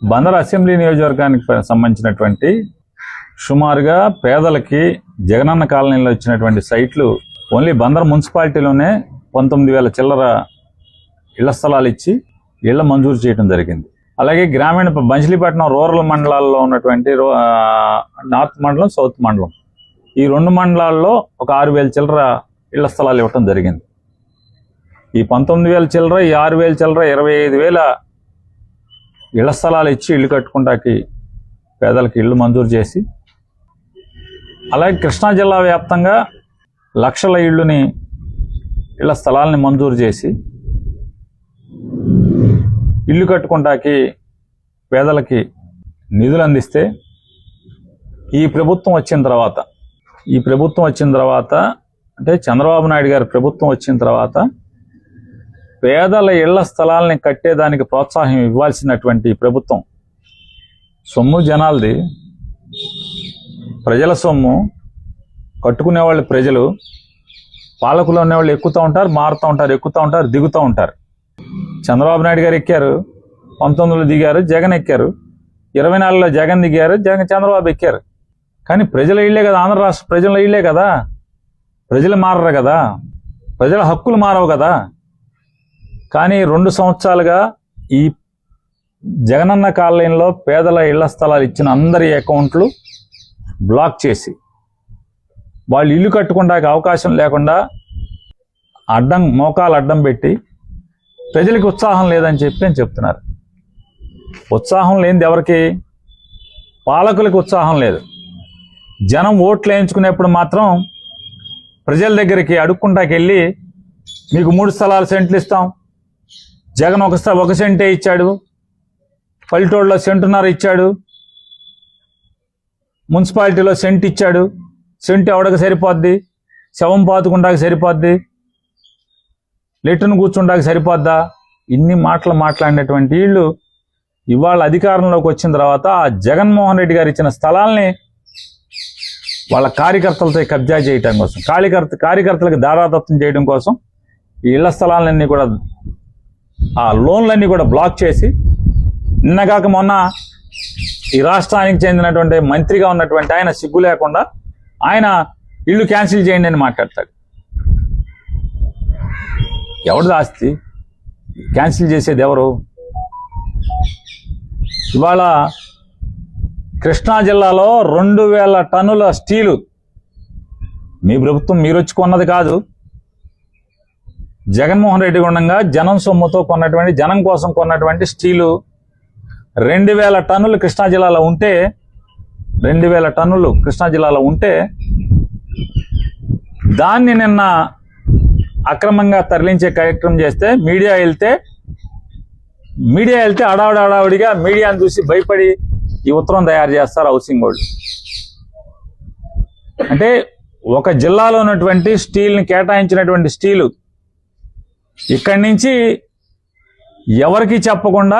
Bandar assembly నియోజకవర్గానికి సంబంధించినటువంటి సుమారుగా పేదలకి జగనన్న కాలనీలో ఇచ్చినటువంటి సైట్లు ఓన్లీ బందర్ మున్సిపాలిటీలోనే 19,000 చిల్లర ఇళ్ల స్థలాలు ఇచ్చి ఇళ్ల మంజూరు చేయడం జరిగింది. అలాగే గ్రామీణ బంచిలీపట్నం రూరల్ మండలాల్లో ఉన్నటువంటి నార్త్ మండలం, సౌత్ మండలం, ఈ 2 మండలాల్లో ఒక 6,000 చిల్లర ఇళ్ల స్థలాలు ఇవ్వటం జరిగింది. ఈ 19,000 చిల్లర, ఈ 6,000 చిల్లర 25,000 ఇళ్ల స్థలాలు ఇచ్చి ఇల్లు కట్టుకుంటాకి పేదలకు ఇళ్ళు మంజూరు చేసి, అలాగే కృష్ణా జిల్లా వ్యాప్తంగా లక్షల ఇళ్ల స్థలాలని మంజూరు చేసి ఇల్లు కట్టుకుంటాకి పేదలకి నిధులు అందిస్తే, ఈ ప్రభుత్వం వచ్చిన తర్వాత అంటే చంద్రబాబు నాయుడు గారి ప్రభుత్వం వచ్చిన తర్వాత పేదల ఇళ్ల స్థలాలని కట్టేదానికి ప్రోత్సాహం ఇవ్వాల్సినటువంటి ప్రభుత్వం సొమ్ము జనాలది, ప్రజల సొమ్ము, కట్టుకునేవాళ్ళు ప్రజలు, పాలకులు ఉన్నవాళ్ళు ఎక్కుతూ ఉంటారు, మారుతూ ఉంటారు, ఎక్కుతూ ఉంటారు, దిగుతూ ఉంటారు. చంద్రబాబు నాయుడు గారు ఎక్కారు, 19లో దిగారు, జగన్ ఎక్కారు, 24లో జగన్ దిగారు, చంద్రబాబు ఎక్కారు. కానీ ప్రజల ఇళ్లే కదా, ఆంధ్ర రాష్ట్ర ప్రజల ఇళ్లే కదా, ప్రజలు మారరు కదా, ప్రజల హక్కులు మారవు కదా. కానీ 2 సంవత్సరాలుగా ఈ జగనన్న కాలనీలో పేదల ఇళ్ల స్థలాలు ఇచ్చిన అందరి అకౌంట్లు బ్లాక్ చేసి వాళ్ళు ఇల్లు కట్టుకోవడానికి అవకాశం లేకుండా మోకాలు అడ్డం పెట్టి ప్రజలకు ఉత్సాహం లేదని చెప్పి చెప్తున్నారు. ఉత్సాహం లేనిది ఎవరికి? పాలకులకు ఉత్సాహం లేదు. జనం ఓట్లు వేయించుకునేప్పుడు మాత్రం ప్రజల దగ్గరికి అడుక్కుంటాకి వెళ్ళి మీకు 3 స్థలాలు సెంట్లు ఇస్తాం, జగన్ ఒక సెంటే ఇచ్చాడు, పల్లెటూరులో 1.5 సెంటు ఇచ్చాడు, మున్సిపాలిటీలో సెంట్ ఇచ్చాడు, సెంటు ఎవడకు సరిపోద్ది, శవం పాతుకుంటాకి సరిపోద్ది, లెట్టును కూర్చుంటాకి సరిపోద్దా, ఇన్ని మాటలు మాట్లాడినటువంటి వీళ్ళు ఇవాళ అధికారంలోకి వచ్చిన తర్వాత ఆ జగన్మోహన్ రెడ్డి గారు ఇచ్చిన స్థలాల్ని వాళ్ళ కార్యకర్తలతో కబ్జా చేయడం కోసం, కార్యకర్తలకు దారాదత్తం చేయడం కోసం ఈ ఇళ్ల స్థలాలన్నీ కూడా, ఆ లోన్లన్నీ కూడా బ్లాక్ చేసి, నిన్నగాక మొన్న ఈ రాష్ట్రానికి చెందినటువంటి మంత్రిగా ఉన్నటువంటి ఆయన సిగ్గు లేకుండా ఆయన ఇల్లు క్యాన్సిల్ చేయండి అని మాట్లాడతాడు. ఎవరిది ఆస్తి? క్యాన్సిల్ చేసేది ఎవరు? ఇవాళ కృష్ణా జిల్లాలో 2,000 టన్నుల స్టీలు, మీ ప్రభుత్వం మీరు వచ్చి కొన్నది కాదు, జగన్మోహన్ రెడ్డి ఉండగా జనం సొమ్ముతో కొన్నటువంటి, జనం కోసం కొన్నటువంటి స్టీలు 2,000 టన్నులు కృష్ణా జిల్లాలో ఉంటే, 2,000 టన్నులు కృష్ణా జిల్లాలో ఉంటే దాన్ని నిన్న అక్రమంగా తరలించే కార్యక్రమం చేస్తే మీడియా వెళ్తే అడావుడిగా మీడియాను చూసి భయపడి ఈ ఉత్తరం తయారు చేస్తారు హౌసింగ్ వాళ్ళు. అంటే ఒక జిల్లాలో ఉన్నటువంటి స్టీల్ని కేటాయించినటువంటి స్టీలు ఇక్కడి నుంచి ఎవరికి చెప్పకుండా,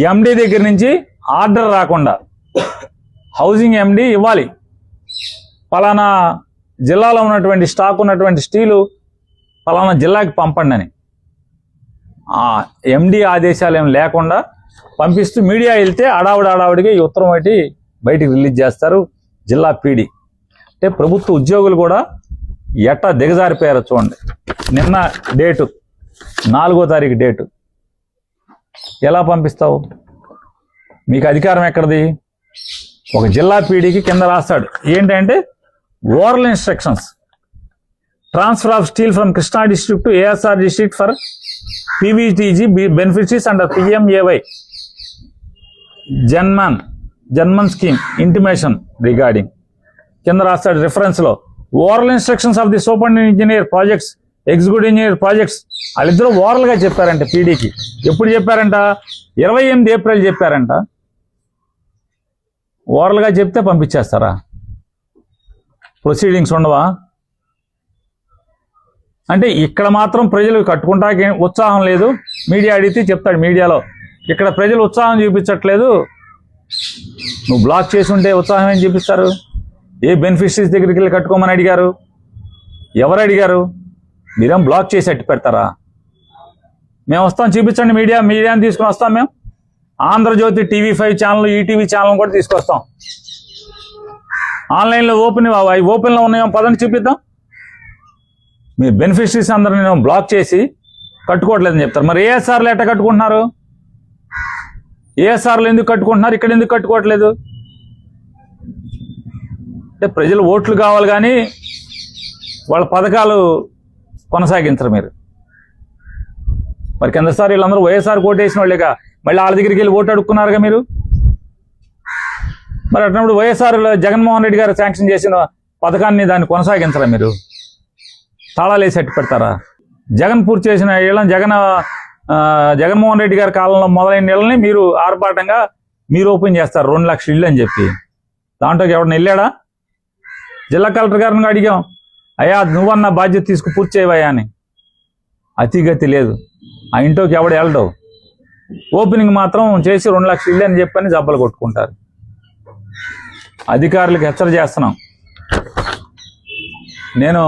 ఎండి దగ్గర నుంచి ఆర్డర్ రాకుండా హౌసింగ్ ఎండి ఇవ్వాలి, పలానా జిల్లాలో ఉన్నటువంటి స్టాక్ ఉన్నటువంటి స్టీలు పలానా జిల్లాకి పంపండి అని. ఆ ఎండి ఆదేశాలు ఏం లేకుండా పంపిస్తూ మీడియా వెళ్తే అడావుడిగా ఈ ఉత్తరం ఒకటి బయటికి రిలీజ్ చేస్తారు జిల్లా పీడి. అంటే ప్రభుత్వ ఉద్యోగులు కూడా ఎట్టా దిగజారిపోయారో చూడండి. నిన్న డేటు 4వ తారీఖు డేటు, ఎలా పంపిస్తావు? మీకు అధికారం ఎక్కడిది? ఒక జిల్లా పీడీకి కింద రాస్తాడు ఏంటంటే, oral instructions, transfer of steel from Krishna district to ASR district for PVTG beneficiaries under PMAY JANMAN scheme intimation regarding. కింద రాస్తాడు రిఫరెన్స్ లో, oral instructions of the superintendent engineer projects, executive engineer projects. వాళ్ళిద్దరూ ఓరల్ గా చెప్పారంట పీడీకి. ఎప్పుడు చెప్పారంట? 28 ఏప్రిల్ చెప్పారంట. Oral గా చెప్తే పంపించేస్తారా? ప్రొసీడింగ్స్ ఉండవా? అంటే ఇక్కడ మాత్రం ప్రజలు కట్టుకుంటాకి ఉత్సాహం లేదు. మీడియా అడిగితే చెప్తాడు మీడియాలో, ఇక్కడ ప్రజలు ఉత్సాహం చూపించట్లేదు, నువ్వు బ్లాక్ చేసి ఉంటే ఉత్సాహం ఏం చూపిస్తారు? ఏ బెనిఫిషరీస్ దగ్గరికి వెళ్ళి కట్టుకోమని అడిగారు? ఎవరు అడిగారు? మీరేం బ్లాక్ చేసి అట్టి పెడతారా? మేము వస్తాం, చూపించండి, మీడియాని తీసుకుని వస్తాం మేము. Andhrajyothi TV five channel, ETV channel కూడా తీసుకొస్తాం. ఆన్లైన్లో ఓపెన్లో ఉన్నాయో పదండి చూపిద్దాం. మీ బెనిఫిషరీస్ అందరూ నేను బ్లాక్ చేసి కట్టుకోవట్లేదని చెప్తారు. మరి ఏఎస్ఆర్లు ఎట్లా కట్టుకుంటున్నారు? ఏఎస్ఆర్లు ఎందుకు కట్టుకుంటున్నారు? ఇక్కడ ఎందుకు కట్టుకోవట్లేదు? అంటే ప్రజలు ఓట్లు కావాలి కానీ వాళ్ళ పథకాలు కొనసాగించరు మీరు. మరి కిందసారి వీళ్ళందరూ వైఎస్ఆర్ ఓటేసిన వాళ్ళేగా, మళ్ళీ వాళ్ళ దగ్గరికి వెళ్ళి ఓటు అడుక్కున్నారుగా మీరు. మరి అట్టినప్పుడు వైఎస్ఆర్ జగన్మోహన్ రెడ్డి గారు శాంక్షన్ చేసిన పథకాన్ని దాన్ని కొనసాగించరా మీరు? తాళాలు వేసి అట్టు పెడతారా? జగన్ పూర్తి చేసిన ఇళ్ళని జగన్మోహన్ రెడ్డి గారి కాలంలో మొదలైన ఇళ్ళని మీరు ఆర్భాటంగా మీరు ఓపెన్ చేస్తారు 2 లక్షల ఇళ్ళు అని చెప్పి. దాంట్లోకి ఎవరిని వెళ్ళాడా? జిల్లా కలెక్టర్ గారిని అడిగాం, అయ్యా నువ్వన్న బాధ్యత తీసుకు పూర్తి చేయవయ్యా అని. అతిగతి లేదు, ఆ ఇంట్లోకి ఎవడు వెళ్ళడు. ఓపెనింగ్ మాత్రం చేసి 2 లక్షల ఇళ్ళు అని చెప్పని జబ్బలు కొట్టుకుంటారు. అధికారులకు హెచ్చర చేస్తున్నాం. నేను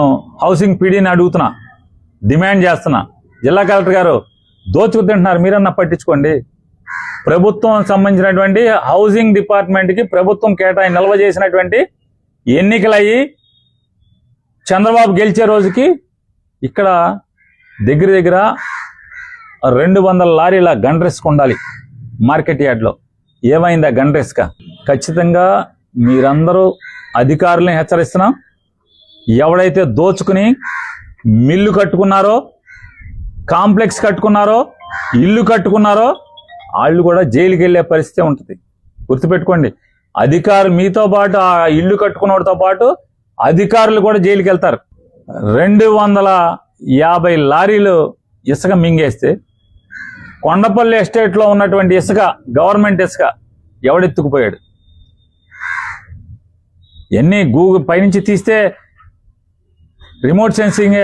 హౌసింగ్ పీడీని అడుగుతున్నా, డిమాండ్ చేస్తున్నా, జిల్లా కలెక్టర్ గారు దోచుకు తింటున్నారు, మీరన్నా పట్టించుకోండి. ప్రభుత్వం సంబంధించినటువంటి హౌసింగ్ డిపార్ట్మెంట్కి ప్రభుత్వం నిల్వ చేసినటువంటి ఎన్నికలయ్యి చంద్రబాబు గెలిచే రోజుకి ఇక్కడ దగ్గర 200 లారీల గన్ రిస్క్ ఉండాలి మార్కెట్ యార్డ్లో. ఏమైందా గన్ రిస్క్? ఖచ్చితంగా మీరందరూ అధికారులను హెచ్చరిస్తున్నాం. ఎవడైతే దోచుకుని మిల్లు కట్టుకున్నారో, కాంప్లెక్స్ కట్టుకున్నారో, ఇల్లు కట్టుకున్నారో వాళ్ళు కూడా జైలుకి వెళ్ళే పరిస్థితి ఉంటుంది. గుర్తుపెట్టుకోండి, అధికారులు మీతో పాటు ఆ ఇల్లు కట్టుకున్నవాడితో పాటు అధికారులు కూడా జైలుకి వెళ్తారు. 250 లారీలు ఇసుక మింగేస్తే కొండపల్లి ఎస్టేట్లో ఉన్నటువంటి ఇసుక, గవర్నమెంట్ ఇసుక ఎవడెత్తుకుపోయాడు? ఎన్ని గూగుల్ పైనుంచి తీస్తే రిమోట్ సెన్సింగ్